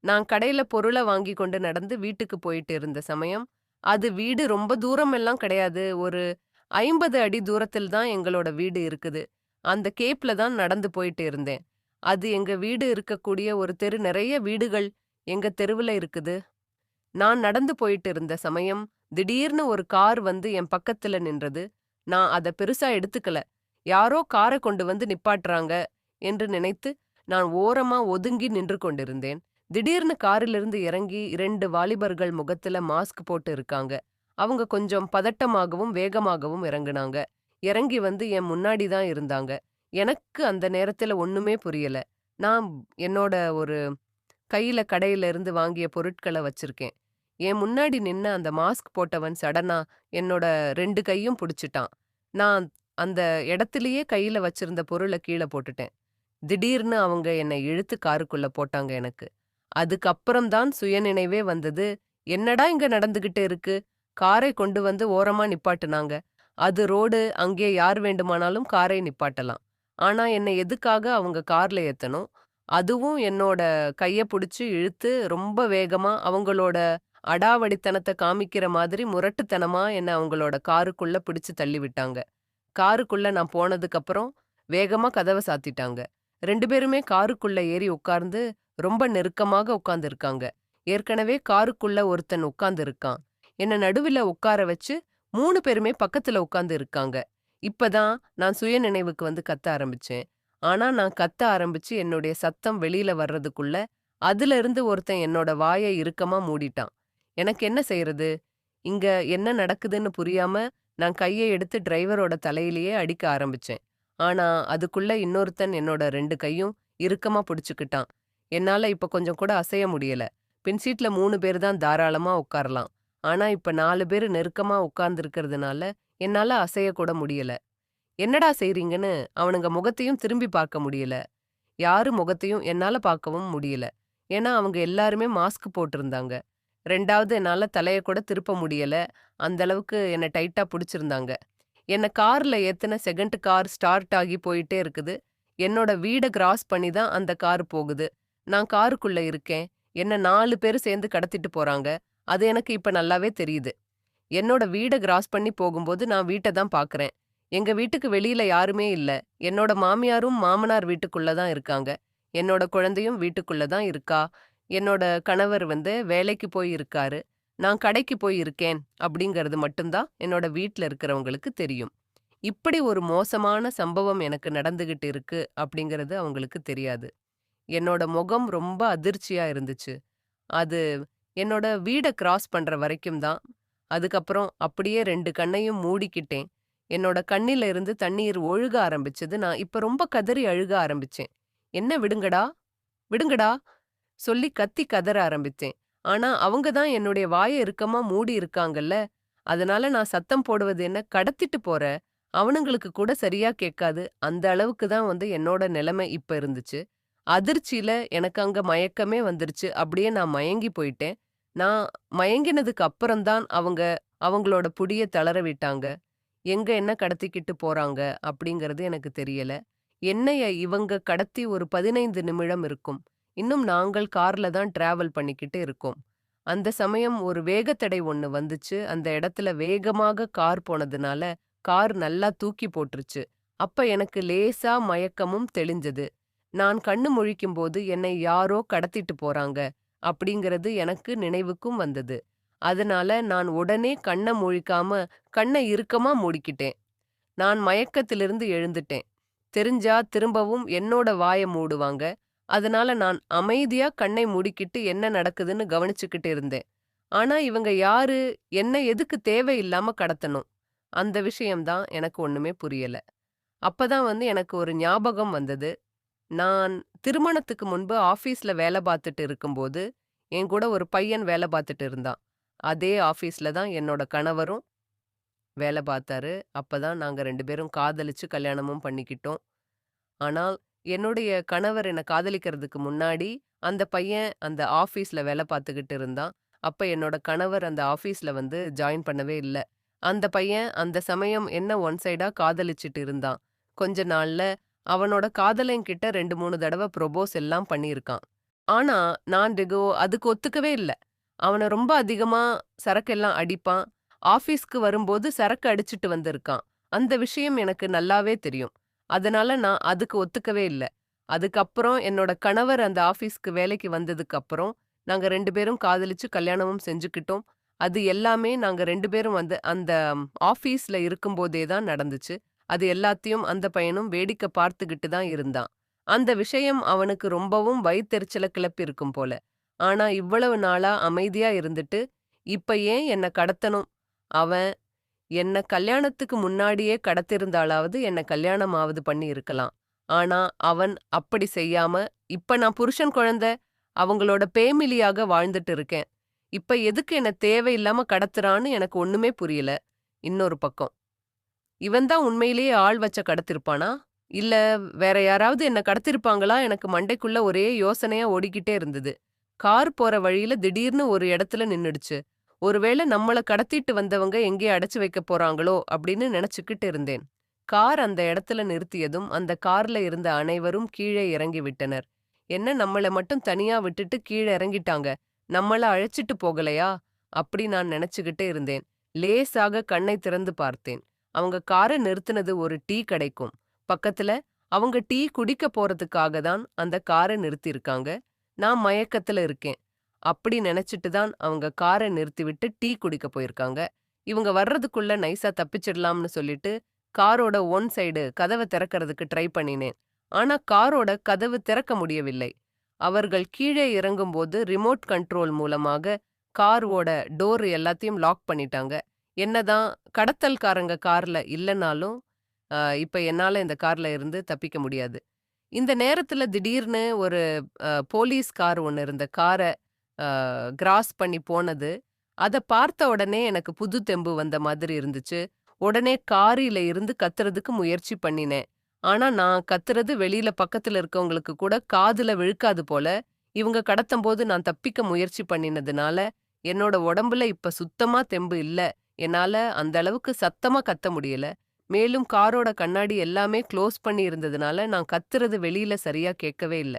நான் கடையில பொருள வாங்கி கொண்டு நடந்து வீட்டுக்கு போயிட்டு இருந்த சமயம், அது வீடு ரொம்ப தூரம் எல்லாம் கிடையாது. ஒரு 50 அடி தூரத்தில் தான் எங்களோட வீடு இருக்குது. அந்த கேப்ல தான் நடந்து போயிட்டு இருந்தேன். அது எங்க வீடு இருக்கக்கூடிய ஒரு தெரு நெறைய வீடுகள் எங்க தெருவுல இருக்குது. நான் நடந்து போயிட்டு இருந்த சமயம், திடீர்னு ஒரு கார் வந்து என் பக்கத்துல நின்றது. நான் அத பெருசா எடுத்துக்கல. யாரோ கார கொண்டு வந்து நிப்பாட்டுறாங்க என்று நினைத்து, நான் ஓரமா ஒதுங்கி நின்று கொண்டிருந்தேன். திடீர்னு காரிலிருந்து இறங்கி 2 வாலிபர்கள் முகத்துல மாஸ்க் போட்டு இருக்காங்க. அவங்க கொஞ்சம் பதட்டமாகவும், வேகமாகவும் இறங்குனாங்க. இறங்கி வந்து என் முன்னாடி தான் இருந்தாங்க. எனக்கு அந்த நேரத்துல ஒண்ணுமே புரியல. நான் என்னோட ஒரு கையில கடையில இருந்து வாங்கிய பொருட்கள வச்சிருக்கேன். என் முன்னாடி நின்ன அந்த மாஸ்க் போட்டவன் சடனா என்னோட 2 கையும் புடிச்சுட்டான். நான் அந்த இடத்திலேயே கையில வச்சிருந்த பொருள கீழ போட்டுட்டேன். திடீர்னு அவங்க என்னை இழுத்து காருக்குள்ள போட்டாங்க எனக்கு. அதுக்கப்புறம் தான் சுயநினைவே வந்தது. என்னடா இங்க நடந்துகிட்டு இருக்கு? காரை கொண்டு வந்து ஓரமா நிப்பாட்டுனாங்க. அது ரோடு, அங்கே யார் வேண்டுமானாலும் காரை நிப்பாட்டலாம். ஆனா என்னை எதுக்காக அவங்க கார்ல ஏத்தணும்? அதுவும் என்னோட கைய புடிச்சு இழுத்து ரொம்ப வேகமா அவங்களோட அடாவடித்தனத்த காமிக்கிற மாதிரி முரட்டுத்தனமா என்ன அவங்களோட காருக்குள்ள பிடிச்சு தள்ளி விட்டாங்க. காருக்குள்ள நான் போனதுக்கப்புறம் வேகமா கதவ சாத்திட்டாங்க. 2 பேருமே காருக்குள்ள ஏறி உட்கார்ந்து ரொம்ப நெருக்கமாக உட்கார்ந்திருக்காங்க. ஏற்கனவே காருக்குள்ள ஒருத்தன் உட்கார்ந்து இருக்கான். என்ன நடுவுல உட்கார வச்சு 3 பேருமே பக்கத்துல உட்கார்ந்து இருக்காங்க. இப்பதான் நான் சுய நினைவுக்கு வந்து கத்த ஆரம்பிச்சேன். ஆனா நான் கத்த ஆரம்பிச்சு என்னுடைய சத்தம் வெளியில வர்றதுக்குள்ள அதுல இருந்து ஒருத்தன் என்னோட வாய இறுக்கமா மூடிட்டான். எனக்கு என்ன செய்யறது? இங்க என்ன நடக்குதுன்னு புரியாம நான் கைய எடுத்து டிரைவரோட தலையிலேயே அடிக்க ஆரம்பிச்சேன். ஆனா அதுக்குள்ள இன்னொருத்தன் என்னோட 2 கையும் இறுக்கமா புடிச்சுக்கிட்டான். என்னால இப்ப கொஞ்சம் கூட அசைய முடியல. பின் சீட்ல 3 பேர் தான் தாராளமா உட்காரலாம். ஆனா இப்ப 4 பேரு நெருக்கமா உட்கார்ந்திருக்கிறதுனால என்னால அசையக்கூட முடியல. என்னடா செய்றீங்கன்னு அவனுங்க முகத்தையும் திரும்பி பார்க்க முடியல. யாரு முகத்தையும் என்னால பார்க்கவும் முடியல. ஏன்னா அவங்க எல்லாருமே மாஸ்க் போட்டிருந்தாங்க. 2வது என்னால தலைய கூட திருப்ப முடியல. அந்த அளவுக்கு என்ன டைட்டா புடிச்சிருந்தாங்க. என்ன கார்ல ஏத்துன செகண்ட் கார் ஸ்டார்ட் ஆகி போயிட்டே இருக்குது. என்னோட வீட கிராஸ் பண்ணி தான் அந்த கார் போகுது. நான் காருக்குள்ள இருக்கேன். என்ன 4 பேரு சேர்ந்து கடத்திட்டு போறாங்க. அது எனக்கு இப்ப நல்லாவே தெரியுது. என்னோட வீட கிராஸ் பண்ணி போகும்போது நான் வீட்ட தான் பார்க்குறேன். எங்க வீட்டுக்கு வெளியில யாருமே இல்ல. என்னோட மாமியாரும், மாமனார் வீட்டுக்குள்ள தான் இருக்காங்க. என்னோட குழந்தையும் வீட்டுக்குள்ள தான் இருக்கா. என்னோட கணவர் வந்து வேலைக்கு போய் இருக்காரு. நான் கடைக்கு போய் இருக்கேன் அப்படிங்கிறது மட்டும் தான் என்னோட வீட்ல இருக்கிறவங்களுக்கு தெரியும். இப்படி ஒரு மோசமான சம்பவம் எனக்கு நடந்துகிட்டு இருக்கு அப்படிங்கிறது அவங்களுக்கு தெரியாது. என்னோட முகம் ரொம்ப அதிர்ச்சியா இருந்துச்சு. அது என்னோட வீட கிராஸ் பண்ற வரைக்கும் தான். அதுக்கப்புறம் அப்படியே 2 கண்ணையும் மூடிக்கிட்டேன். என்னோட கண்ணில இருந்து தண்ணீர் ஒழுக ஆரம்பிச்சது. நான் இப்ப ரொம்ப கதறி அழுக ஆரம்பிச்சேன். "என்ன விடுங்கடா, விடுங்கடா" சொல்லி கத்தி கதற ஆரம்பிச்சேன். ஆனா அவங்க தான் என்னுடைய வாய இறுக்கமா மூடி இருக்காங்கல்ல. அதனால நான் சத்தம் போடுவது என்ன, கடத்திட்டு போற. அவனுங்களுக்கு கூட சரியா கேட்காது. அந்த அளவுக்கு தான் வந்து என்னோட நிலைமை இப்ப இருந்துச்சு. அதிர்ச்சியில எனக்கு அங்க மயக்கமே வந்துருச்சு. அப்படியே நான் மயங்கி போயிட்டேன். நான் மயங்கினதுக்கு அப்புறம் தான் அவங்க அவங்களோட புடிய தளர விட்டாங்க. எங்க என்ன கடத்திக்கிட்டு போறாங்க அப்படிங்கிறது எனக்கு தெரியல. என்னைய இவங்க கடத்தி ஒரு 15 நிமிடம் இருக்கும். இன்னும் நாங்கள் கார்ல தான் டிராவல் பண்ணிக்கிட்டு இருக்கோம். அந்த சமயம் ஒரு வேகத்தடை ஒண்ணு வந்துச்சு. அந்த இடத்துல வேகமாக கார் போனதுனால, கார் நல்லா தூக்கி போட்டுருச்சு. அப்ப எனக்கு லேசா மயக்கமும் தெளிஞ்சது. நான் கண்ணு முழிக்கும்போது என்னை யாரோ கடத்திட்டு போறாங்க அப்படிங்கிறது எனக்கு நினைவுக்கும் வந்தது. அதனால நான் உடனே கண்ண முழிக்காம கண்ண இறுக்கமா மூடிக்கிட்டேன். நான் மயக்கத்திலிருந்து எழுந்துட்டேன். தெரிஞ்சா திரும்பவும் என்னோட வாய மூடுவாங்க. அதனால நான் அமைதியா கண்ணை மூடிக்கிட்டு என்ன நடக்குதுன்னு கவனிச்சுக்கிட்டு இருந்தேன். ஆனா இவங்க யாரு? என்ன எதுக்கு தேவையில்லாம கடத்தணும்? அந்த விஷயம் தான் எனக்கு ஒண்ணுமே புரியல. அப்பதான் வந்து எனக்கு ஒரு ஞாபகம் வந்தது. நான் திருமணத்துக்கு முன்பு ஆஃபீஸ்ல வேல பார்த்துட்டு இருக்கும்போது, என் கூட ஒரு பையன் வேல பார்த்துட்டு இருந்தான். அதே ஆஃபீஸ்ல தான் என்னோட கணவரும் வேல பார்த்தாரு. அப்பதான் நாங்க 2 பேரும் காதலிச்சு கல்யாணமும் பண்ணிக்கிட்டோம். ஆனால், என்னுடைய கணவர் என்ன காதலிக்கிறதுக்கு முன்னாடி, அந்த பையன் அந்த ஆஃபீஸ்ல வேல பார்த்துக்கிட்டு இருந்தான். அப்ப என்னோட கணவர் அந்த ஆஃபீஸ்ல வந்து ஜாயின் பண்ணவே இல்ல. அந்த பையன் அந்த சமயம் என்ன ஒன் சைடா காதலிச்சுட்டு இருந்தான். கொஞ்ச நாள்ல அவனோட காதலன்கிட்ட 2, 3 தடவ ப்ரொபோஸ் எல்லாம் பண்ணியிருக்கான். ஆனா, நான் அதுக்கு ஒத்துக்கவே இல்ல. அவன ரொம்ப அதிகமா சரக்கெல்லாம் அடிப்பான். ஆஃபீஸ்க்கு வரும்போது சரக்கு அடிச்சுட்டு வந்திருக்கான். அந்த விஷயம் எனக்கு நல்லாவே தெரியும். அதனால நான் அதுக்கு ஒத்துக்கவே இல்ல. அதுக்கப்புறம் என்னோட கணவர் அந்த ஆஃபீஸ்க்கு வேலைக்கு வந்ததுக்கு அப்புறம், நாங்க 2 பேரும் காதலிச்சு கல்யாணமும் செஞ்சுக்கிட்டோம். அது எல்லாமே நாங்க 2 பேரும் வந்து அந்த ஆஃபீஸ்ல இருக்கும்போதே தான் நடந்துச்சு. அது எல்லாத்தையும் அந்த பையனும் வேடிக்கை பார்த்துக்கிட்டு தான் இருந்தான். அந்த விஷயம் அவனுக்கு ரொம்பவும் வயித்தெரிச்சல கிளப்பியிருக்கும் போல. ஆனா இவ்வளவு நாளா அமைதியா இருந்துட்டு, இப்ப ஏன் என்ன கடத்தணும்? அவன் என்ன கல்யாணத்துக்கு முன்னாடியே கடத்திருந்தாலாவது என்ன கல்யாணமாவது பண்ணி இருக்கலாம். ஆனா அவன் அப்படி செய்யாம, இப்ப நான் புருஷன் குழந்தை, அவங்களோட பேமிலியாக வாழ்ந்துட்டு இருக்கேன். இப்ப எதுக்கு என்ன தேவையில்லாம கடத்துறான்னு எனக்கு ஒண்ணுமே புரியல. இன்னொரு பக்கம். இவன் தான் உண்மையிலேயே ஆள் வச்ச கடத்திருப்பானா? இல்ல வேற யாராவது என்ன கடத்திருப்பாங்களா? எனக்கு மண்டைக்குள்ள ஒரே யோசனையா ஓடிக்கிட்டே இருந்தது. கார் போற வழியில திடீர்னு ஒரு இடத்துல நின்னுடுச்சு. ஒருவேளை நம்மள கடத்திட்டு வந்தவங்க எங்கே அடைச்சு வைக்க போறாங்களோ அப்படின்னு நினைச்சுக்கிட்டு இருந்தேன். கார் அந்த இடத்துல நிறுத்தியதும் அந்த கார்ல இருந்த அனைவரும் கீழே இறங்கி விட்டனர். என்ன நம்மள மட்டும் தனியா விட்டுட்டு கீழே இறங்கிட்டாங்க. நம்மள அழைச்சிட்டு போகலையா? அப்படி நான் நினைச்சுக்கிட்டே இருந்தேன். லேசாக கண்ணை திறந்து பார்த்தேன். அவங்க கார நிறுத்தினது ஒரு டீ கடைக்கும். பக்கத்துல அவங்க டீ குடிக்க போறதுக்காக தான் அந்த கார நிறுத்தியிருக்காங்க. நான் மயக்கத்துல இருக்கேன். அப்படி நினைச்சிட்டு தான் அவங்க கார நிறுத்திவிட்டு டீ குடிக்க போயிருக்காங்க. இவங்க வர்றதுக்குள்ள நைஸா தப்பிச்சிடலாம்னு சொல்லிட்டு காரோட ஒன் சைடு கதவ திறக்கறதுக்கு ட்ரை பண்ணினேன். ஆனா காரோட கதவு திறக்க முடியவில்லை. அவர்கள் கீழே இறங்கும்போது ரிமோட் கண்ட்ரோல் மூலமாக காரோட டோர் எல்லாத்தையும் லாக் பண்ணிட்டாங்க. என்னதான் கடத்தல்காரங்க கார்ல இல்லனாலும், இப்ப என்னால இந்த கார்ல இருந்து தப்பிக்க முடியாது. இந்த நேரத்துல திடீர்னு ஒரு போலீஸ் கார் ஒண்ணு இருந்த கார அ கிராஸ் பண்ணி போனது. அத பார்த்த உடனே எனக்கு புது தெம்பு வந்த மாதிரி இருந்துச்சு. உடனே காரில இருந்து கத்துறதுக்கு முயற்சி பண்ணினேன். ஆனா நான் கத்துறது வெளியில பக்கத்துல இருக்கவங்களுக்கு கூட காதுல விழுக்காது போல. இவங்க கடத்தம்போது நான் தப்பிக்க முயற்சி பண்ணினதுனால, என்னோட உடம்புல இப்ப சுத்தமா தெம்பு இல்ல. என்னால அந்த அளவுக்கு சத்தமா கத்த முடியல. மேலும் காரோட கண்ணாடி எல்லாமே க்ளோஸ் பண்ணி இருந்ததுனால, நான் கத்துறது வெளியில சரியா கேட்கவே இல்ல.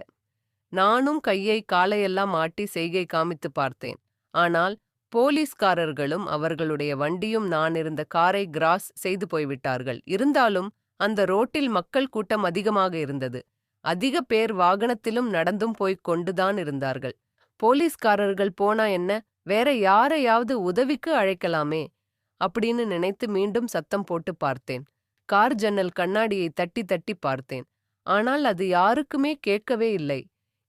நானும் கையை காலையெல்லாம் ஆட்டி செய்கை காமித்து பார்த்தேன். ஆனால் போலீஸ்காரர்களும் அவர்களுடைய வண்டியும் நான் இருந்த காரை கிராஸ் செய்து போய்விட்டார்கள். இருந்தாலும் அந்த ரோட்டில் மக்கள் கூட்டம் அதிகமாக இருந்தது. அதிக பேர் வாகனத்திலும் நடந்தும் போய்க் கொண்டுதான் இருந்தார்கள். போலீஸ்காரர்கள் போனா என்ன? வேற யாரையாவது உதவிக்கு அழைக்கலாமே அப்படின்னு நினைத்து மீண்டும் சத்தம் போட்டு பார்த்தேன். கார் ஜன்னல் கண்ணாடியை தட்டி தட்டி பார்த்தேன். ஆனால் அது யாருக்குமே கேட்கவே இல்லை.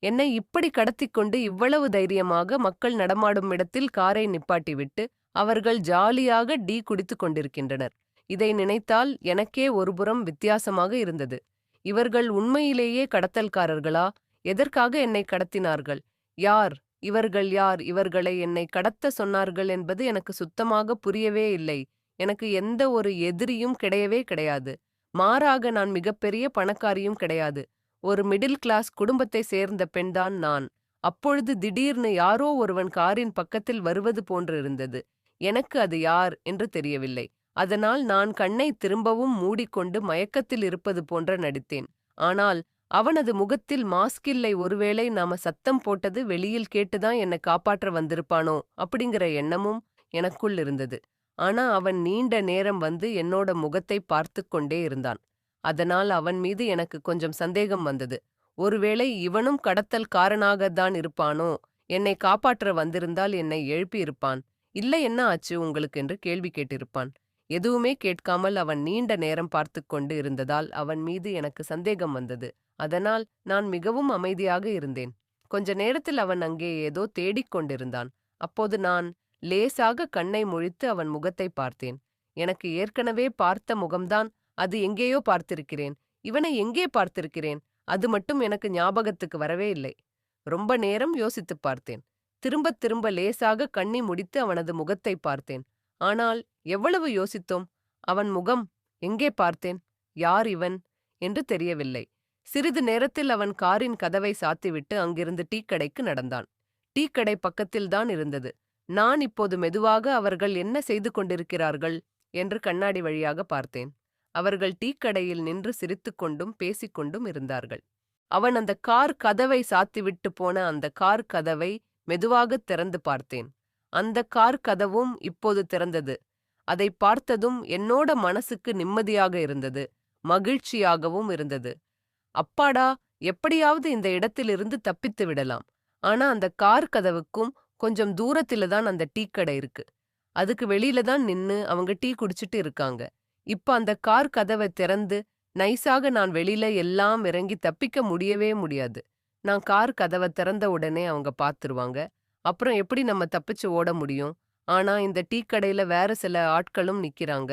என்னை இப்படி கடத்திக்கொண்டு இவ்வளவு தைரியமாக மக்கள் நடமாடும் இடத்தில் காரை நிப்பாட்டிவிட்டு அவர்கள் ஜாலியாக டீ குடித்துக் கொண்டிருக்கின்றனர். இதை நினைத்தால் எனக்கே ஒருபுறம் வித்தியாசமாக இருந்தது. இவர்கள் உண்மையிலேயே கடத்தல்காரர்களா? எதற்காக என்னை கடத்தினார்கள்? யார்? இவர்கள் யார்? இவர்களை என்னை கடத்த சொன்னார்கள் என்பது எனக்கு சுத்தமாக புரியவே இல்லை. எனக்கு எந்த ஒரு எதிரியும் கிடையவே கிடையாது. மாறாக நான் மிகப்பெரிய பணக்காரியும் கிடையாது. ஒரு மிடில் கிளாஸ் குடும்பத்தை சேர்ந்த பெண்தான் நான். அப்பொழுது திடீர்னு யாரோ ஒருவன் காரின் பக்கத்தில் வருவது போன்றிருந்தது. எனக்கு அது யார் என்று தெரியவில்லை. அதனால் நான் கண்ணை திரும்பவும் மூடிக்கொண்டு மயக்கத்தில் இருப்பது போன்ற நடித்தேன். ஆனால் அவனது முகத்தில் மாஸ்கில்லை. ஒருவேளை நாம சத்தம் போட்டது வெளியில் கேட்டுதான் என்னை காப்பாற்ற வந்திருப்பானோ அப்படிங்கிற எண்ணமும் எனக்குள் இருந்தது. ஆனா அவன் நீண்ட நேரம் வந்து என்னோட முகத்தை பார்த்துக் கொண்டே இருந்தான். அதனால் அவன் மீது எனக்கு கொஞ்சம் சந்தேகம் வந்தது. ஒருவேளை இவனும் கடத்தல்காரனாகத்தான் இருப்பானோ? என்னை காப்பாற்ற வந்திருந்தால் என்னை எழுப்பியிருப்பான். இல்ல என்ன ஆச்சு உங்களுக்கு என்று கேள்வி கேட்டிருப்பான். எதுவுமே கேட்காமல் அவன் நீண்ட நேரம் பார்த்துக் கொண்டு இருந்ததால் அவன் மீது எனக்கு சந்தேகம் வந்தது. அதனால் நான் மிகவும் அமைதியாக இருந்தேன். கொஞ்ச நேரத்தில் அவன் அங்கே ஏதோ தேடிக் கொண்டிருந்தான். அப்போது நான் லேசாக கண்ணை முழித்து அவன் முகத்தை பார்த்தேன். எனக்கு ஏற்கனவே பார்த்த முகம்தான். அது எங்கேயோ பார்த்திருக்கிறேன். இவனை எங்கே பார்த்திருக்கிறேன்? அது மட்டும் எனக்கு ஞாபகத்துக்கு வரவே இல்லை. ரொம்ப நேரம் யோசித்துப் பார்த்தேன். திரும்பத் திரும்ப லேசாக கண்ணி முடித்து அவனது முகத்தை பார்த்தேன். ஆனால் எவ்வளவு யோசித்தோம்? அவன் முகம் எங்கே பார்த்தேன்? யார் இவன் என்று தெரியவில்லை. சிறிது நேரத்தில் அவன் காரின் கதவை சாத்திவிட்டு அங்கிருந்து டீக்கடைக்கு நடந்தான். டீக்கடை பக்கத்தில்தான் இருந்தது. நான் இப்போது மெதுவாக அவர்கள் என்ன செய்து கொண்டிருக்கிறார்கள் என்று கண்ணாடி வழியாக பார்த்தேன். அவர்கள் டீக்கடையில் நின்று சிரித்துக்கொண்டும் பேசிக்கொண்டும் இருந்தார்கள். அவன் அந்த கார் கதவை சாத்திவிட்டு போன அந்த கார் கதவை மெதுவாகத் திறந்து பார்த்தேன். அந்த கார் கதவும் இப்போது திறந்தது. அதைப் பார்த்ததும் என்னோட மனசுக்கு நிம்மதியாக இருந்தது. மகிழ்ச்சியாகவும் இருந்தது. அப்பாடா, எப்படியாவது இந்த இடத்திலிருந்து தப்பித்து விடலாம். ஆனா அந்த கார் கதவுக்கும் கொஞ்சம் தூரத்தில தான் அந்த டீ கடை இருக்கு. அதுக்கு வெளியில தான் நின்னு அவங்க டீ குடிச்சிட்டு இருக்காங்க. இப்ப அந்த கார் கதவை திறந்து நைஸாக நான் வெளியில எல்லாம் இறங்கி தப்பிக்க முடியவே முடியாது. நான் கார் கதவை திறந்த உடனே அவங்க பார்த்துருவாங்க. அப்புறம் எப்படி நம்ம தப்பிச்சு ஓட முடியும்? ஆனா இந்த டீ கடையில வேற சில ஆட்களும் நிக்கிறாங்க.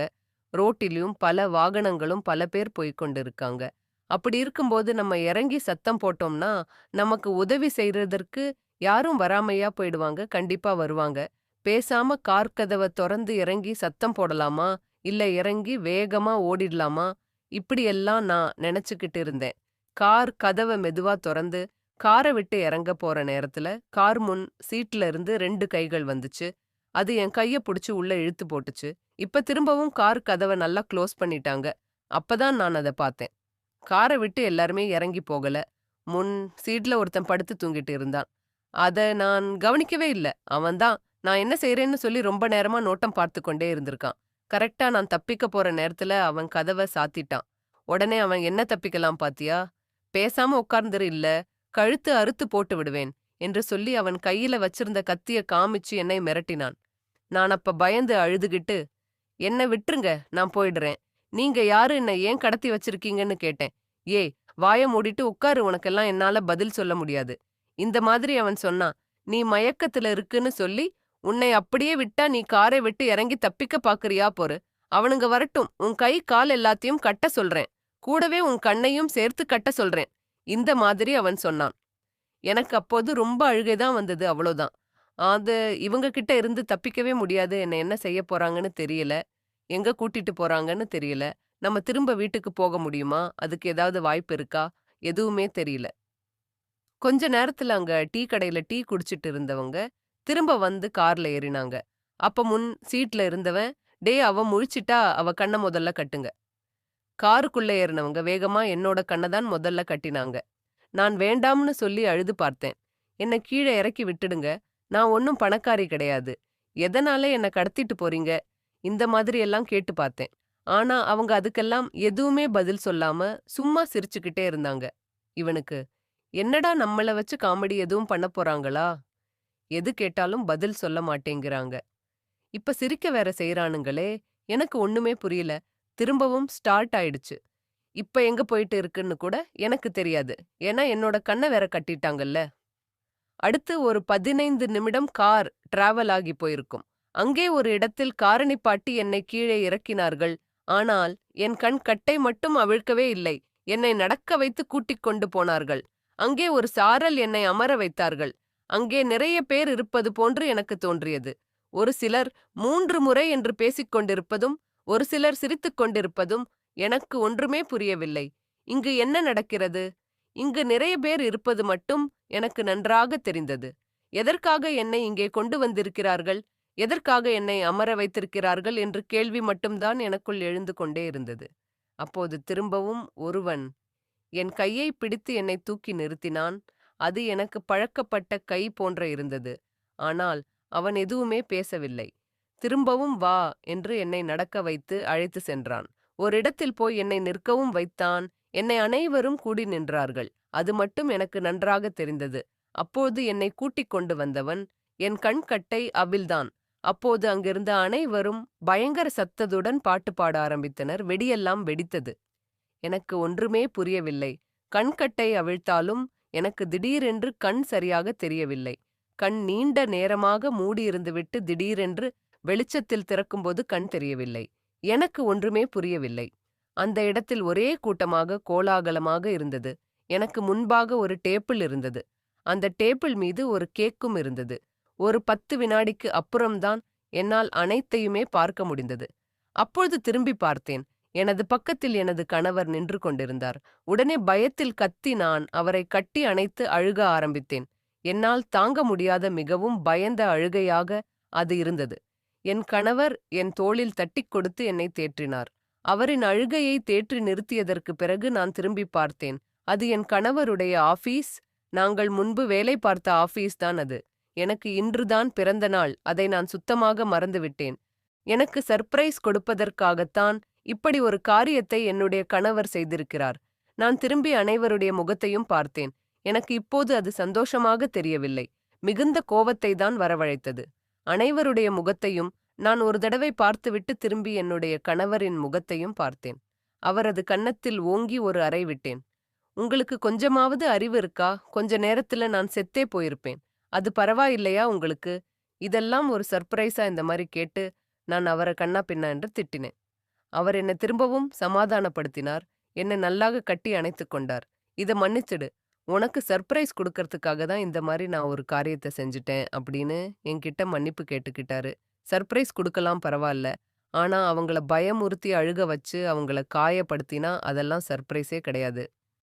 ரோட்டிலும் பல வாகனங்களும் பல பேர் போய்க் கொண்டிருக்காங்க. அப்படி இருக்கும்போது நம்ம இறங்கி சத்தம் போட்டோம்னா, நமக்கு உதவி செய்றதற்கு யாரும் வராமையா போயிடுவாங்க. கண்டிப்பா வருவாங்க. பேசாம கார் கதவ தொறந்து இறங்கி சத்தம் போடலாமா? இல்ல இறங்கி வேகமா ஓடிடலாமா? இப்படியெல்லாம் நான் நெனச்சுக்கிட்டு இருந்தேன். கார் கதவ மெதுவா தொறந்து, கார விட்டு இறங்க போற நேரத்துல, கார் முன் சீட்ல இருந்து 2 கைகள் வந்துச்சு. அது என் கைய புடிச்சு உள்ள இழுத்து போட்டுச்சு. இப்ப திரும்பவும் கார் கதவ நல்லா க்ளோஸ் பண்ணிட்டாங்க. அப்பதான் நான் அத பார்த்தேன். கார விட்டு எல்லாருமே இறங்கி போகல. முன் சீட்ல ஒருத்தன் படுத்து தூங்கிட்டு இருந்தான். அத நான் கவனிக்கவே இல்ல. அவன் தான் நான் என்ன செய்றேன்னு சொல்லி ரொம்ப நேரமா நோட்டம் பார்த்து கொண்டே இருந்திருக்கான். கரெக்ட்டா நான் தப்பிக்க போற நேரத்துல அவன் கதவ சாத்திட்டான். உடனே அவன் என்ன தப்பிக்கலாம் பாத்தியா? பேசாம உட்கார்ந்துரு இல்ல, கழுத்து அறுத்து போட்டு விடுவேன் என்று சொல்லி அவன் கையில வச்சிருந்த கத்திய காமிச்சு என்னை மிரட்டினான். நான் அப்ப பயந்து அழுதுகிட்டு, என்ன விட்டுருங்க, நான் போயிடுறேன். நீங்க யாரு என்ன ஏன் கடத்தி வச்சிருக்கீங்கன்னு கேட்டேன். ஏய், வாய மூடிட்டு உட்காரு, உனக்கெல்லாம் என்னால பதில் சொல்ல முடியாது. இந்த மாதிரி அவன் சொன்னான். நீ மயக்கத்துல இருக்குன்னு சொல்லி, உன்னை அப்படியே விட்டா நீ காரை விட்டு இறங்கி தப்பிக்க பாக்குறியா பொறு. அவனுங்க வரட்டும், உன் கை கால் எல்லாத்தையும் கட்ட சொல்றேன். கூடவே உன் கண்ணையும் சேர்த்து கட்ட சொல்றேன். இந்த மாதிரி அவன் சொன்னான். எனக்கு அப்போது ரொம்ப அழுகைதான் வந்தது, அவ்வளோதான். அது இவங்க கிட்ட இருந்து தப்பிக்கவே முடியாது. என்ன செய்ய போறாங்கன்னு தெரியல. எங்க கூட்டிட்டு போறாங்கன்னு தெரியல. நம்ம திரும்ப வீட்டுக்கு போக முடியுமா? அதுக்கு ஏதாவது வாய்ப்பு இருக்கா? எதுவுமே தெரியல. கொஞ்ச நேரத்துல அங்க டீ கடையில டீ குடிச்சிட்டு இருந்தவங்க திரும்ப வந்து கார்ல ஏறினாங்க. அப்ப முன் சீட்ல இருந்தவன், டேய் அவ முழிச்சிட்டா, அவ கண்ண முதல்ல கட்டுங்க. காருக்குள்ள ஏறினவங்க வேகமா என்னோட கண்ண தான் முதல்ல கட்டினாங்க. நான் வேண்டாம்னு சொல்லி அழுது பார்த்தேன். என்ன கீழ இறக்கி விட்டுடுங்க. நான் ஒண்ணும் பணக்காரி கிடையாது. எதனால என்ன கடத்திட்டு போறீங்க? இந்த மாதிரி எல்லாம் கேட்டு பார்த்தேன். ஆனா அவங்க அதுக்கெல்லாம் எதுவுமே பதில் சொல்லாம சும்மா சிரிச்சுக்கிட்டே இருந்தாங்க. இவனுக்கு என்னடா நம்மள வச்சு காமெடி எதுவும் பண்ண போறாங்களா? எது கேட்டாலும் பதில் சொல்ல மாட்டேங்கிறாங்க. இப்ப சிரிக்க வேற செய்றானுங்களே! எனக்கு ஒண்ணுமே புரியல. திரும்பவும் ஸ்டார்ட் ஆயிடுச்சு. இப்ப எங்க போயிட்டு இருக்குன்னு கூட எனக்கு தெரியாது. ஏன்னா என்னோட கண்ண வேற கட்டிட்டாங்கல்ல. அடுத்து ஒரு 15 நிமிடம் கார் டிராவல் ஆகி போயிருக்கும். அங்கே ஒரு இடத்தில் காரை நிப்பாட்டி என்னை கீழே இறக்கினார்கள். ஆனால் என் கண் கட்டை மட்டும் அவிழ்க்கவே இல்லை. என்னை நடக்க வைத்து கூட்டிக் கொண்டு போனார்கள். அங்கே ஒரு சாரல் என்னை அமர வைத்தார்கள். அங்கே நிறைய பேர் இருப்பது போன்று எனக்கு தோன்றியது. ஒரு சிலர் 3 முறை என்று பேசிக் கொண்டிருப்பதும், ஒரு சிலர் சிரித்துக் கொண்டிருப்பதும் எனக்கு ஒன்றுமே புரியவில்லை. இங்கு என்ன நடக்கிறது? இங்கு நிறைய பேர் இருப்பது மட்டும் எனக்கு நன்றாக தெரிந்தது. எதற்காக என்னை இங்கே கொண்டு வந்திருக்கிறார்கள்? எதற்காக என்னை அமர வைத்திருக்கிறார்கள் என்று கேள்வி மட்டும்தான் எனக்குள் எழுந்து கொண்டே இருந்தது. அப்போது திரும்பவும் ஒருவன் என் கையை பிடித்து என்னை தூக்கி நிறுத்தினான். அது எனக்கு பழக்கப்பட்ட கை போன்ற இருந்தது. ஆனால் அவன் எதுவுமே பேசவில்லை. திரும்பவும் வா என்று என்னை நடக்க வைத்து அழைத்து சென்றான். ஓரிடத்தில் போய் என்னை நிற்கவும் வைத்தான். என்னை அனைவரும் கூடி நின்றார்கள். அது மட்டும் எனக்கு நன்றாக தெரிந்தது. அப்போது என்னை கூட்டிக் கொண்டு வந்தவன் என் கண்கட்டை அவிழ்தான். அப்போது அங்கிருந்த அனைவரும் பயங்கர சத்தத்துடன் பாட்டு பாட ஆரம்பித்தனர். வெடியெல்லாம் வெடித்தது. எனக்கு ஒன்றுமே புரியவில்லை. கண்கட்டை அவிழ்த்தாலும் எனக்கு திடீரென்று கண் சரியாக தெரியவில்லை. கண் நீண்ட நேரமாக மூடியிருந்துவிட்டு திடீரென்று வெளிச்சத்தில் திறக்கும்போது கண் தெரியவில்லை. எனக்கு ஒன்றுமே புரியவில்லை. அந்த இடத்தில் ஒரே கூட்டமாக கோலாகலமாக இருந்தது. எனக்கு முன்பாக ஒரு டேபிள் இருந்தது. அந்த டேபிள் மீது ஒரு கேக்கும் இருந்தது. ஒரு 10 வினாடிக்கு அப்புறம்தான் என்னால் அனைத்தையுமே பார்க்க முடிந்தது. அப்பொழுது திரும்பி பார்த்தேன். எனது பக்கத்தில் எனது கணவர் நின்று கொண்டிருந்தார். உடனே பயத்தில் கத்தி நான் அவரை கட்டி அணைத்து அழுக ஆரம்பித்தேன். என்னால் தாங்க முடியாத மிகவும் பயந்த அழுகையாக அது இருந்தது. என் கணவர் என் தோளில் தட்டிக் கொடுத்து என்னை தேற்றினார். அவரின் அழுகையை தேற்றி நிறுத்தியதற்கு பிறகு நான் திரும்பி பார்த்தேன். அது என் கணவருடைய ஆபீஸ். நாங்கள் முன்பு வேலை பார்த்த ஆபீஸ் தான் அது. எனக்கு இன்றுதான் பிறந்த நாள். அதை நான் சுத்தமாக மறந்துவிட்டேன். எனக்கு சர்ப்ரைஸ் கொடுப்பதற்காகத்தான் இப்படி ஒரு காரியத்தை என்னுடைய கணவர் செய்திருக்கிறார். நான் திரும்பி அனைவருடைய முகத்தையும் பார்த்தேன். எனக்கு இப்போது அது சந்தோஷமாக தெரியவில்லை. மிகுந்த கோவத்தை தான் வரவழைத்தது. அனைவருடைய முகத்தையும் நான் ஒரு தடவை பார்த்துவிட்டு திரும்பி என்னுடைய கணவரின் முகத்தையும் பார்த்தேன். அவரது கன்னத்தில் ஓங்கி ஒரு அறை விட்டேன். உங்களுக்கு கொஞ்சமாவது அறிவு இருக்கா? கொஞ்ச நேரத்துல நான் செத்தே போயிருப்பேன். அது பரவாயில்லையா உங்களுக்கு? இதெல்லாம் ஒரு சர்ப்ரைஸா இந்த மாதிரி கேட்டு நான் அவரை கண்ணா பின்னா என்று திட்டினேன். அவர் என்னை திரும்பவும் சமாதானப்படுத்தினார். என்னை நல்லாக கட்டி அணைத்துக் கொண்டார். இத மன்னிச்சிடு. உனக்கு சர்ப்ரைஸ் குடுக்கறதுக்காக தான் இந்த மாரி நான் ஒரு காரியத்த செஞ்சுட்டேன் அப்படின்னு என்கிட்ட மன்னிப்பு கேட்டுக்கிட்டாரு. சர்ப்ரைஸ் குடுக்கலாம் பரவால்ல. ஆனா அவங்கள பயமுறுத்தி அழுக வச்சு அவங்கள காயப்படுத்தினா அதெல்லாம் சர்ப்ரைஸே கிடையாது.